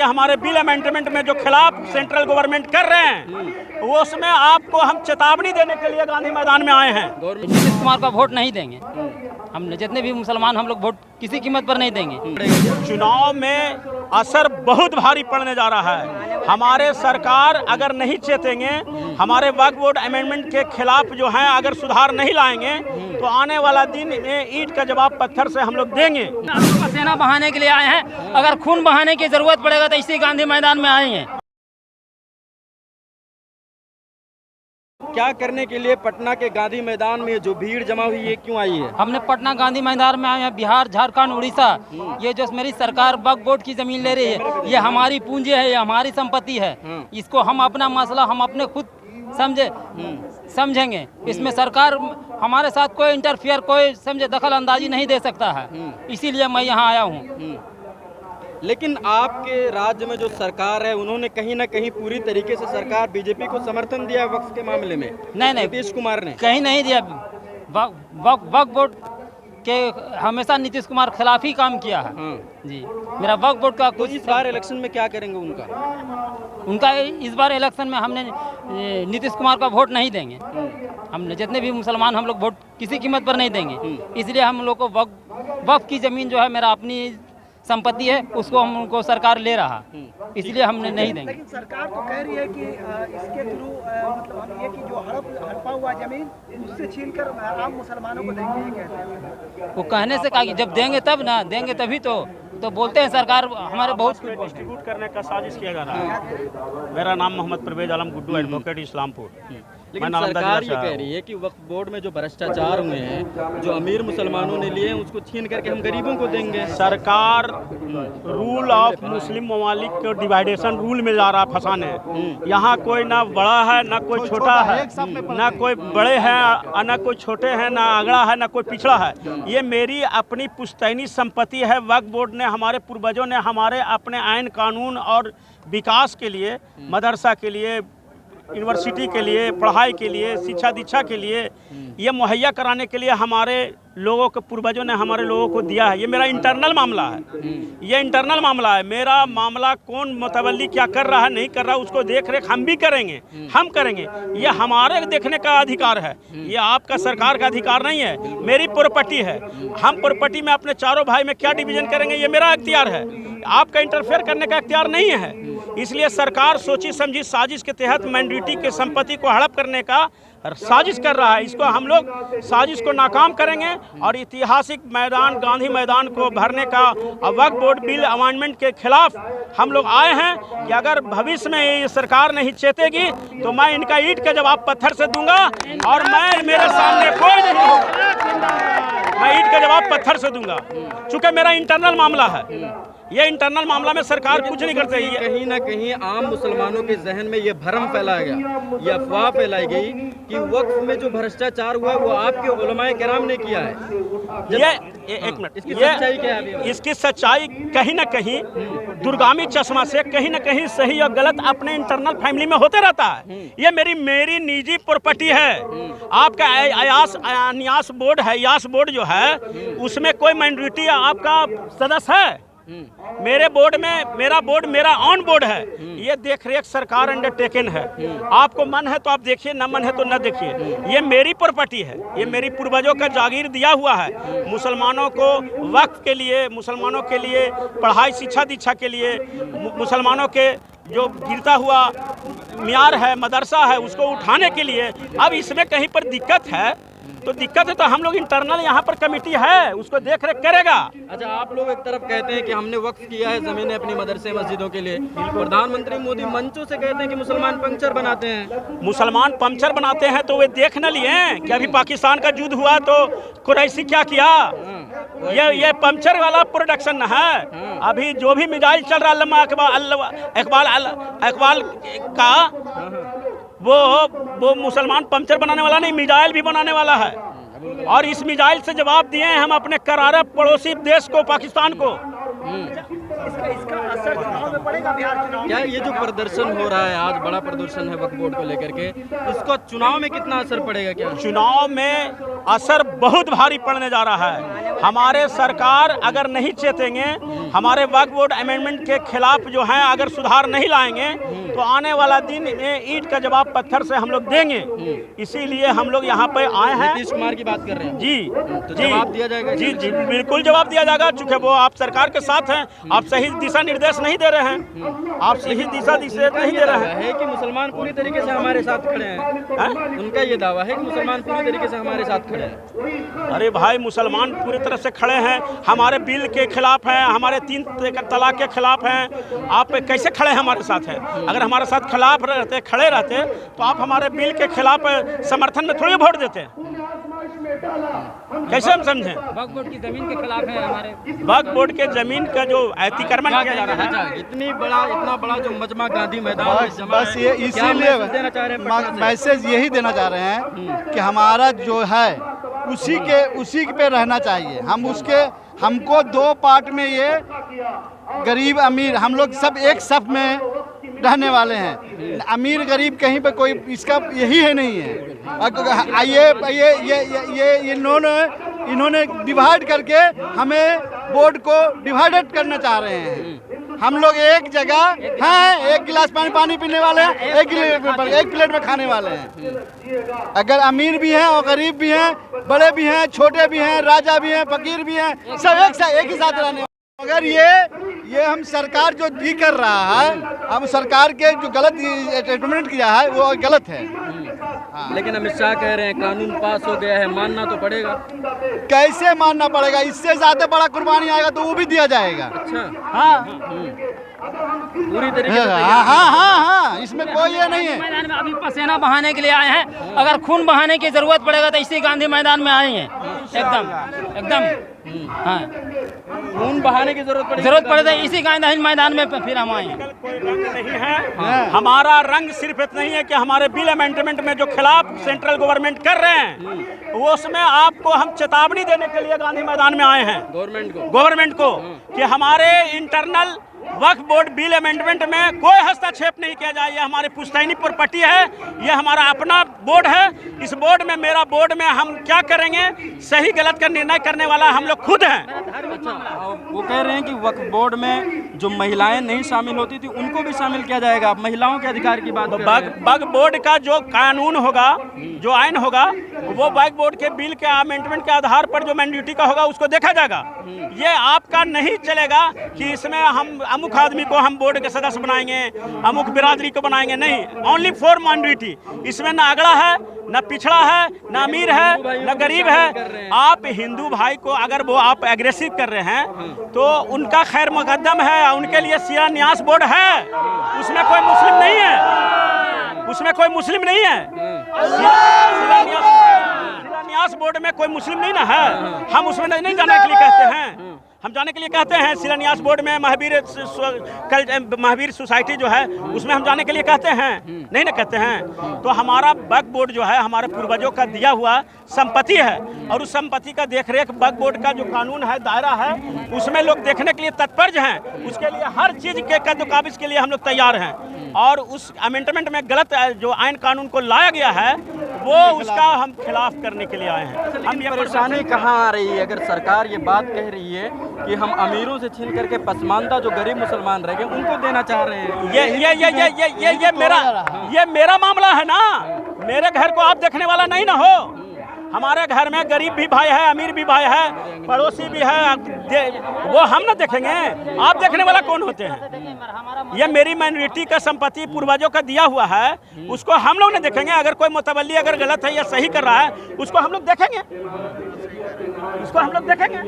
के हमारे bill amendment में जो खिलाफ सेंट्रल गवर्नमेंट कर रहे हैं, वो उसमें आपको हम चेतावनी देने के लिए गांधी मैदान में आए हैं। नीतीश कुमार का वोट नहीं देंगे। हम जितने भी मुसलमान हम लोग वोट किसी कीमत पर नहीं देंगे। चुनाव में असर बहुत भारी पड़ने जा रहा है। हमारे सरकार अगर नहीं चेतेंगे, हमारे वक्फ बोर्ड अमेंडमेंट के खिलाफ जो है अगर सुधार नहीं लाएंगे, तो आने वाला दिन में ईंट का जवाब पत्थर से हम लोग देंगे। पसीना बहाने के लिए आए हैं, अगर खून बहाने की जरूरत पड़ेगा तो इसी गांधी मैदान में आएंगे। क्या करने के लिए पटना के गांधी मैदान में जो भीड़ जमा हुई है, क्यों आई है? हमने पटना गांधी मैदान में आए हैं। बिहार, झारखंड, उड़ीसा, ये जो मेरी सरकार वक्फ बोर्ड की जमीन ले रही है, ये हमारी पूंजी है, ये हमारी संपत्ति है। इसको हम अपना मसला हम अपने खुद समझेंगे। इसमें सरकार हमारे साथ कोई इंटरफियर, कोई समझे दखल अंदाजी नहीं दे सकता है। इसीलिए मैं यहाँ आया हूँ। लेकिन आपके राज्य में जो सरकार है, उन्होंने कहीं ना कहीं पूरी तरीके से सरकार बीजेपी को समर्थन दिया वक्फ के मामले में। नहीं, नीतीश कुमार ने कहीं नहीं दिया। वक्फ बोर्ड के हमेशा नीतीश कुमार खिलाफ ही काम किया है। जी, मेरा वक्फ बोर्ड का कुछ इस बार इलेक्शन में क्या करेंगे उनका इस बार इलेक्शन में हमने नीतीश कुमार का वोट नहीं देंगे। हम जितने भी मुसलमान हम लोग वोट किसी कीमत पर नहीं देंगे। इसलिए हम लोग को वक्फ की ज़मीन जो है मेरा अपनी संपत्ति है, उसको हमको सरकार ले रहा, इसलिए हमने नहीं देंगे। लेकिन सरकार तो कह रही है कि इसके थ्रू मतलब हम ये कि जो हड़पा हुआ जमीन उससे छीनकर आम मुसलमानों को देंगे, ये कहते हैं। वो कहने से कहा कि जब देंगे तब ना, देंगे तभी तो बोलते हैं सरकार हमारे बहुत कुछ डिस्ट्रीब्यूट करने का साजिश किया जा रहा है। मेरा नाम मोहम्मद परवेज आलम गुड्डू, एडवोकेट इस्लामपुर। लेकिन सरकार ये कह रही है कि वक्फ बोर्ड में जो भ्रष्टाचार हुए हैं, जो अमीर मुसलमानों ने लिए हैं, उसको छीन करके हम गरीबों को देंगे। सरकार रूल ऑफ मुस्लिम ममालिक को डिवाइडेशन रूल में जा रहा फंसाने। यहाँ कोई ना बड़ा है ना कोई छोटा है, ना कोई बड़े हैं ना कोई छोटे हैं, ना आगड़ा है ना कोई पिछड़ा है। ये मेरी अपनी पुश्तैनी संपत्ति है। वक्फ बोर्ड ने, हमारे पूर्वजों ने हमारे अपने आइन कानून और विकास के लिए, मदरसा के लिए, यूनिवर्सिटी के लिए, पढ़ाई के लिए, शिक्षा दीक्षा के लिए, ये मुहैया कराने के लिए हमारे लोगों के पूर्वजों ने हमारे लोगों को दिया है। ये मेरा इंटरनल मामला है। ये इंटरनल मामला है। मेरा मामला कौन मुतवल्ली क्या कर रहा है, नहीं कर रहा, उसको देख रेख हम भी करेंगे, हम करेंगे। ये हमारे देखने का अधिकार है, ये आपका सरकार का अधिकार नहीं है। मेरी प्रॉपर्टी है। हम प्रॉपर्टी में अपने चारों भाई में क्या डिवीजन करेंगे, ये मेरा अख्तियार है। आपका इंटरफेयर करने का अख्तियार नहीं है। इसलिए सरकार सोची समझी साजिश के तहत माइनॉरिटी के संपत्ति को हड़प करने का साजिश कर रहा है। इसको हम लोग साजिश को नाकाम करेंगे और ऐतिहासिक मैदान गांधी मैदान को भरने का वक्फ बोर्ड बिल अमेंडमेंट के खिलाफ हम लोग आए हैं कि अगर भविष्य में ये सरकार नहीं चेतेगी तो मैं इनका ईंट का जवाब पत्थर से दूंगा। और मैं, मेरे सामने कोई नहीं होगा, मैं ईंट का जवाब पत्थर से दूंगा, चूंकि मेरा इंटरनल मामला है। ये इंटरनल मामला में सरकार कुछ नहीं कर सकती। कहीं ना कहीं आम मुसलमानों के जहन में ये भ्रम फैलाया गया, ये अफवाह फैलाई गई कि वक्फ में जो भ्रष्टाचार हुआ वो आपके उलमाए किराम ने किया है। ये एक मिनट, इसकी सच्चाई क्या है? इसकी सच्चाई कहीं ना कहीं दूरगामी चश्मा से कहीं ना कहीं सही और गलत अपने इंटरनल फैमिली में होते रहता है। ये मेरी निजी प्रॉपर्टी है। आपका न्यास बोर्ड है, यास बोर्ड जो है, उसमें कोई माइनॉरिटी आपका सदस्य है। मेरे बोर्ड में, मेरा बोर्ड मेरा ऑन बोर्ड है। ये देख रेख सरकार अंडरटेकन है। आपको मन है तो आप देखिए, न मन है तो न देखिए। ये मेरी प्रॉपर्टी है, ये मेरी पूर्वजों का जागीर दिया हुआ है। मुसलमानों को वक्फ के लिए, मुसलमानों के लिए पढ़ाई शिक्षा दीक्षा के लिए, मुसलमानों के जो गिरता हुआ मियार है, मदरसा है, उसको उठाने के लिए। अब इसमें कहीं पर दिक्कत है तो दिक्कत है तो हम लोग इंटरनल यहाँ पर कमेटी है, उसको देख रेख करेगा। अच्छा, आप लोग एक तरफ कहते हैं कि हमने वक्फ किया है ज़मीनें अपनी मदरसे मस्जिदों के लिए, प्रधानमंत्री मोदी मंचों से कहते हैं कि मुसलमान पंक्चर बनाते हैं। मुसलमान पंक्चर बनाते हैं तो वे देख न लिए कि अभी पाकिस्तान का युद्ध हुआ तो कुरैशी क्या किया। ये पंक्चर वाला प्रोडक्शन है। अभी जो भी मिसाइल चल रहा है इकबाल का, वो मुसलमान पंक्चर बनाने वाला नहीं, मिसाइल भी बनाने वाला है। और इस मिसाइल से जवाब दिए हैं हम अपने करारे पड़ोसी देश को, पाकिस्तान को। इसका असर चुनाव में पड़ेगा बिहार चुनाव? क्या ये जो प्रदर्शन हो रहा है आज, बड़ा प्रदर्शन है वक्फ बोर्ड को लेकर के, इसका चुनाव में कितना असर पड़ेगा? क्या चुनाव में असर बहुत भारी पड़ने जा रहा है। हमारे सरकार अगर नहीं चेतेंगे, हमारे वक्फ बोर्ड अमेंडमेंट के खिलाफ जो है अगर सुधार नहीं लाएंगे तो आने वाला दिन में ईंट का जवाब पत्थर से हम लोग देंगे। इसीलिए हम लोग यहाँ पे आए हैं। नीतीश कुमार की बात कर रहे हैं जी तो जी जवाब दिया जाएगा? जी जी बिल्कुल जवाब दिया जाएगा, चूँकि वो आप सरकार के साथ हैं, आप सही दिशा निर्देश नहीं दे रहे हैं, आप सही दिशा निर्देश नहीं दे रहे हैं। है कि मुसलमान पूरी तरीके से हमारे साथ खड़े हैं। उनका ये दावा है कि मुसलमान पूरी तरीके से हमारे साथ खड़े हैं। अरे भाई, मुसलमान पूरी तरह से खड़े हैं, हमारे बिल के खिलाफ हैं, हमारे 3 तलाक के खिलाफ हैं। आप कैसे खड़े हमारे साथ हैं? अगर हमारे साथ खिलाफ रहते, खड़े रहते तो आप हमारे बिल के खिलाफ समर्थन में थोड़ी वोट देते। कैसे हम समझें? वक्फ बोर्ड की जमीन के खिलाफ है हमारे। वक्फ बोर्ड के जमीन का जो अतिक्रमण किया जा रहा है, इतना बड़ा जो मजमा गांधी मैदान में जमा बस है, ये क्या इसीलिए मैसेज देना चाह रहे हैं पटना से? मैसेज यही देना चाह रहे हैं कि हमारा जो है उसी पे रहना चाहिए। हमको 2 पार्ट में ये गरीब अमीर हम लोग सब एक सफ में रहने वाले हैं। अमीर गरीब कहीं पे कोई इसका यही है नहीं है। ये इन्होंने डिवाइड करके हमें बोर्ड को डिवाइडेड करना चाह रहे हैं। हम लोग एक जगह हैं, 1 गिलास पानी पीने वाले हैं, एक प्लेट में खाने वाले हैं। अगर अमीर भी हैं और गरीब भी हैं, बड़े भी हैं, छोटे भी हैं, राजा भी हैं, फकीर भी हैं, सब एक ही साथ रहने। अगर ये हम सरकार जो भी कर रहा है, हम सरकार के जो गलत स्टेटमेंट किया है वो गलत है। लेकिन अमित शाह कह रहे हैं कानून पास हो गया है, मानना तो पड़ेगा। कैसे मानना पड़ेगा? इससे ज्यादा बड़ा कुर्बानी आएगा तो वो भी दिया जाएगा। अच्छा, हाँ पूरी तरीके से हाँ, इसमें कोई ये नहीं है। मैदान में अभी पसीना बहाने के लिए आए हैं, अगर खून बहाने की जरूरत पड़ेगा तो इसी गांधी मैदान में आए हैं। एकदम हाँ, खून बहाने की जरूरत पड़े तो इसी गांधी मैदान में फिर हम आए हैं। कोई रंग नहीं है। हमारा रंग सिर्फ इतना ही है कि हमारे बिल अमेंडमेंट में जो खिलाफ सेंट्रल गवर्नमेंट कर रहे हैं वो उसमें आपको हम चेतावनी देने के लिए गांधी मैदान में आए हैं। गवर्नमेंट को कि हमारे इंटरनल वक्फ बोर्ड बिल अमेंडमेंट में कोई हस्तक्षेप नहीं किया जाए। ये हमारी पुश्तैनी प्रॉपर्टी है, ये हमारा अपना बोर्ड है। इस बोर्ड में, मेरा बोर्ड में हम क्या करेंगे, सही गलत का निर्णय करने वाला हम लोग खुद हैं। अच्छा, वो कह रहे हैं कि वक्फ बोर्ड में जो महिलाएं नहीं शामिल होती थी उनको भी शामिल किया जाएगा। आप महिलाओं के अधिकार की बात कर रहे हैं। वक्फ बोर्ड का जो कानून होगा, जो आइन होगा, वो वक्फ बोर्ड के बिल के अमेंडमेंट के आधार पर जो मैंडेटरी का होगा उसको देखा जाएगा। ये आपका नहीं चलेगा कि इसमें हम अमुक आदमी को हम बोर्ड के सदस्य बनाएंगे, अमुक बिरादरी को बनाएंगे। नहीं, ओनली फॉर माइनॉरिटी। इसमें ना अगड़ा है, ना पिछड़ा है, ना अमीर है, ना गरीब है। आप हिंदू भाई को अगर वो आप एग्रेसिव कर रहे हैं तो उनका खैर मुकद्दम है, उनके लिए शिलान्यास बोर्ड है, उसमें कोई मुस्लिम नहीं है, उसमें कोई मुस्लिम नहीं है। शिलान्यास बोर्ड में कोई मुस्लिम नहीं ना है। हम उसमें नहीं जाने के लिए कहते हैं, हम जाने के लिए कहते हैं। शिलान्यास बोर्ड में महावीर सोसाइटी जो है उसमें हम जाने के लिए कहते हैं, नहीं ना कहते हैं। तो हमारा वक्फ बोर्ड जो है हमारे पूर्वजों का दिया हुआ संपत्ति है, और उस संपत्ति का देखरेख वक्फ बोर्ड का जो कानून है, दायरा है, उसमें लोग देखने के लिए तत्पर हैं। उसके लिए हर चीज़ के कद्दोकाबिज के लिए हम लोग तैयार हैं। और उस अमेंडमेंट में गलत जो आइन कानून को लाया गया है वो उसका हम खिलाफ करने के लिए आए हैं। हम ये परेशानी कहाँ आ रही है? अगर सरकार ये बात कह रही है कि हम अमीरों से छीन करके पसमानदा जो गरीब मुसलमान रह गए उनको देना चाह रहे हैं, ये मेरा मामला है ना। मेरे घर को आप देखने वाला नहीं ना हो। हमारे घर में गरीब भी भाई है, अमीर भी भाई है, पड़ोसी भी है, वो हम ना देखेंगे। आप देखने वाला कौन होते हैं? ये मेरी माइनॉरिटी का संपत्ति पूर्वजों का दिया हुआ है, उसको हम लोग नहीं देखेंगे। अगर कोई मुतवल्ली अगर गलत है या सही कर रहा है उसको हम लोग देखेंगे, उसको हम लोग देखेंगे।